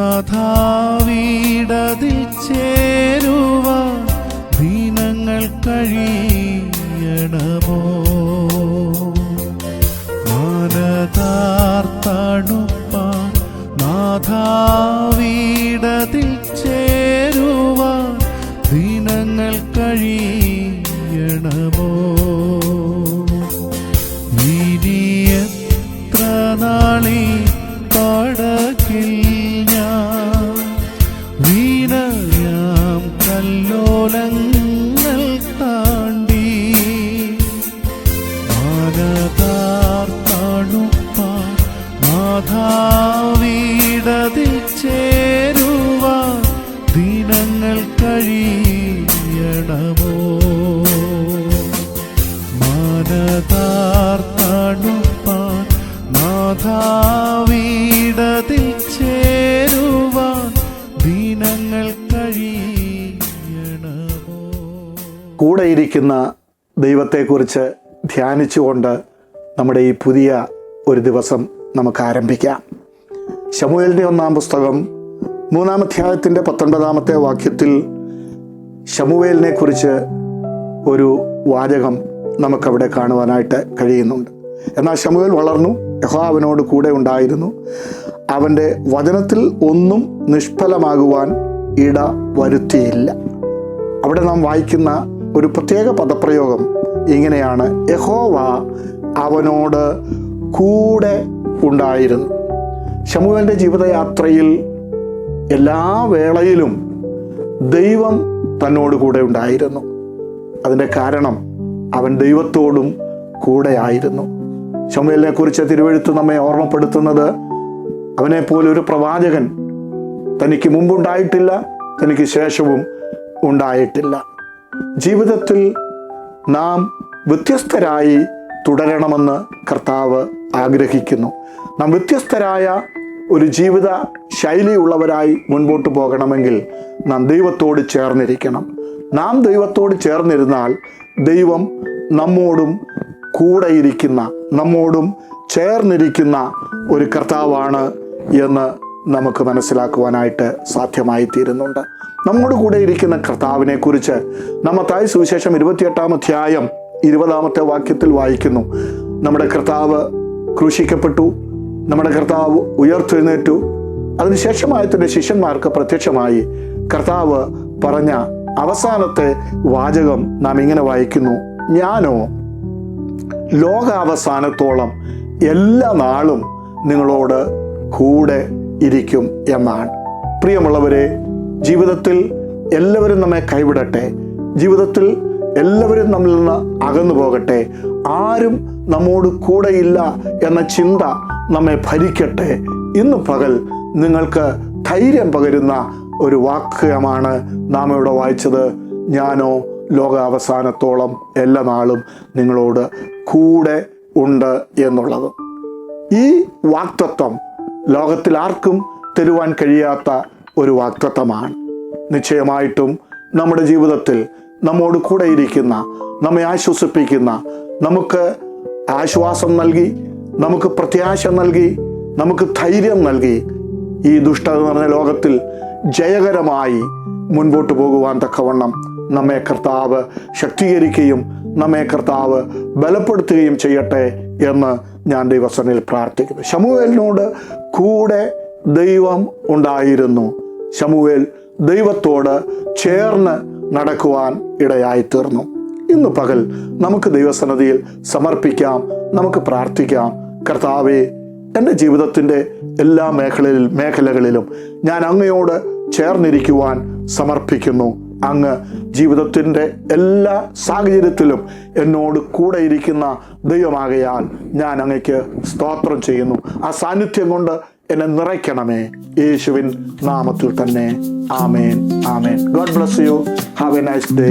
നാഥാവീടതിൽ ചേരുവാൻ ദിനങ്ങൾ കഴിയണമോ? മാനതാർത്തണുപ്പാൻ നാഥാവീടതിൽ ചേരുവാൻ ദിനങ്ങൾ കഴിയണമോ? ഇനി എത്ര നാളീ പടകിൽ ഞാൻ വീണയാം കല്ലോലങ്ങൾ താണ്ടി മാനതാർത്തണുപ്പാൻ നാഥാവീടതിൽ ചേരുവാൻ ദിനങ്ങൾ കഴിയണമോ? മാനതാർത്തണുപ്പാൻ നാഥാവീടതിൽ ചേരുവാൻ ദിനങ്ങൾ കഴിയണമോ? കൂടെയിരിക്കുന്ന ദൈവത്തെക്കുറിച്ച് ധ്യാനിച്ചുകൊണ്ട് നമ്മുടെ ഈ പുതിയ ഒരു ദിവസം നമുക്ക് ആരംഭിക്കാം. ശമൂവേലിൻ്റെ 1-ാം പുസ്തകം 3-ാം അധ്യായത്തിൻ്റെ 19-ാമത്തെ വാക്യത്തിൽ ശമൂവേലിനെ കുറിച്ച് ഒരു വാചകം നമുക്കവിടെ കാണുവാനായിട്ട് കഴിയുന്നുണ്ട്. എന്നാൽ ശമൂവേൽ വളർന്നു, യഹോവ അവനോട് കൂടെ ഉണ്ടായിരുന്നു, അവൻ്റെ വചനത്തിൽ ഒന്നും നിഷ്ഫലമാകുവാൻ ഇട വരുത്തിയില്ല. അവിടെ നാം വായിക്കുന്ന ഒരു പ്രത്യേക പദപ്രയോഗം ഇങ്ങനെയാണ്: യഹോവ അവനോട് കൂടെ ഉണ്ടായിരുന്നു. ശമൂവേലിൻ്റെ ജീവിതയാത്രയിൽ എല്ലാ വേളയിലും ദൈവം തന്നോട് കൂടെ ഉണ്ടായിരുന്നു. അതിൻ്റെ കാരണം അവൻ ദൈവത്തോടും കൂടെ ആയിരുന്നു. ശമൂവേലിനെ കുറിച്ച് തിരുവെഴുത്ത് നമ്മെ ഓർമ്മപ്പെടുത്തുന്നത്, അവനെപ്പോലെ ഒരു പ്രവാചകൻ തനിക്ക് മുമ്പുണ്ടായിട്ടില്ല, തനിക്ക് ശേഷവും ഉണ്ടായിട്ടില്ല. ജീവിതത്തിൽ നാം വ്യത്യസ്തരായി തുടരണമെന്ന് കർത്താവ് ആഗ്രഹിക്കുന്നു. നാം വ്യത്യസ്തരായ ഒരു ജീവിത ശൈലിയുള്ളവരായി മുൻപോട്ട് പോകണമെങ്കിൽ നാം ദൈവത്തോട് ചേർന്നിരിക്കണം. നാം ദൈവത്തോട് ചേർന്നിരുന്നാൽ ദൈവം നമ്മോടും കൂടെയിരിക്കുന്ന, നമ്മോടും ചേർന്നിരിക്കുന്ന ഒരു കർത്താവാണ് എന്ന് നമുക്ക് മനസ്സിലാക്കുവാനായിട്ട് സാധ്യമായി തീരുന്നുണ്ട്. നമ്മോട് കൂടെ ഇരിക്കുന്ന കർത്താവിനെ കുറിച്ച് മത്തായി സുവിശേഷം 28-ാം അധ്യായം 20-ാമത്തെ വാക്യത്തിൽ വായിക്കുന്നു. നമ്മുടെ കർത്താവ് ക്രൂശിക്കപ്പെട്ടു, നമ്മുടെ കർത്താവ് ഉയർത്തെഴുന്നേറ്റു. അതിനുശേഷമായി തന്റെ ശിഷ്യന്മാർക്ക് പ്രത്യക്ഷമായി കർത്താവ് പറഞ്ഞ അവസാനത്തെ വാചകം നാം ഇങ്ങനെ വായിക്കുന്നു: ഞാനോ ലോകാവസാനത്തോളം എല്ലാ നാളും നിങ്ങളോട് കൂടെ ഇരിക്കും എന്നാണ്. പ്രിയമുള്ളവരെ, ജീവിതത്തിൽ എല്ലാവരും നമ്മെ കൈവിടട്ടെ, ജീവിതത്തിൽ എല്ലാവരും നമ്മിൽ നിന്ന് അകന്നു പോകട്ടെ, ആരും നമ്മോട് കൂടെയില്ല എന്ന ചിന്ത നമ്മെ ഭരിക്കട്ടെ. ഇന്ന് പകൽ നിങ്ങൾക്ക് ധൈര്യം പകരുന്ന ഒരു വാക്യമാണ് നാം ഇവിടെ വായിച്ചത്: ഞാനോ ലോകാവസാനത്തോളം എല്ലാ നാളും നിങ്ങളോട് കൂടെ ഉണ്ട് എന്നുള്ളത്. ഈ വാക്തത്വം ലോകത്തിൽ ആർക്കും തരുവാൻ കഴിയാത്ത ഒരു വാക്തത്വമാണ്. നിശ്ചയമായിട്ടും നമ്മുടെ ജീവിതത്തിൽ നമ്മോട് കൂടെ ഇരിക്കുന്ന, നമ്മെ ആശ്വസിപ്പിക്കുന്ന, നമുക്ക് ആശ്വാസം നൽകി, നമുക്ക് പ്രത്യാശ നൽകി, നമുക്ക് ധൈര്യം നൽകി ഈ ദുഷ്ടത നിറഞ്ഞ ലോകത്തിൽ ജയകരമായി മുൻപോട്ട് പോകുവാൻ തക്കവണ്ണം നമ്മെ കർത്താവ് ശക്തീകരിക്കുകയും നമ്മെ കർത്താവ് ബലപ്പെടുത്തുകയും ചെയ്യട്ടെ എന്ന് ഞാൻ ദൈവസന്നിധിയിൽ പ്രാർത്ഥിക്കുന്നു. ശമൂവേലിനോട് കൂടെ ദൈവം ഉണ്ടായിരുന്നു. ശമൂവേൽ ദൈവത്തോട് ചേർന്ന് നടക്കുവാൻ ഇടയായി തീർന്നു. ഇന്ന് പകൽ നമുക്ക് ദൈവസന്നിധിയിൽ സമർപ്പിക്കാം, നമുക്ക് പ്രാർത്ഥിക്കാം. കർത്താവേ, എൻ്റെ ജീവിതത്തിൻ്റെ എല്ലാ മേഖലകളിലും ഞാൻ അങ്ങയോട് ചേർന്നിരിക്കുവാൻ സമർപ്പിക്കുന്നു. അങ്ങ് ജീവിതത്തിൻ്റെ എല്ലാ സാഹചര്യത്തിലും എന്നോട് കൂടെ ഇരിക്കുന്ന ദൈവമാകയാൽ ഞാൻ അങ്ങയ്ക്ക് സ്തോത്രം ചെയ്യുന്നു. ആ സാന്നിധ്യം കൊണ്ട് എന്നെ നിറയ്ക്കണമേ, യേശുവിൻ നാമത്തിൽ തന്നെ. ആമേൻ, ആമേൻ. God bless you. Have a nice day.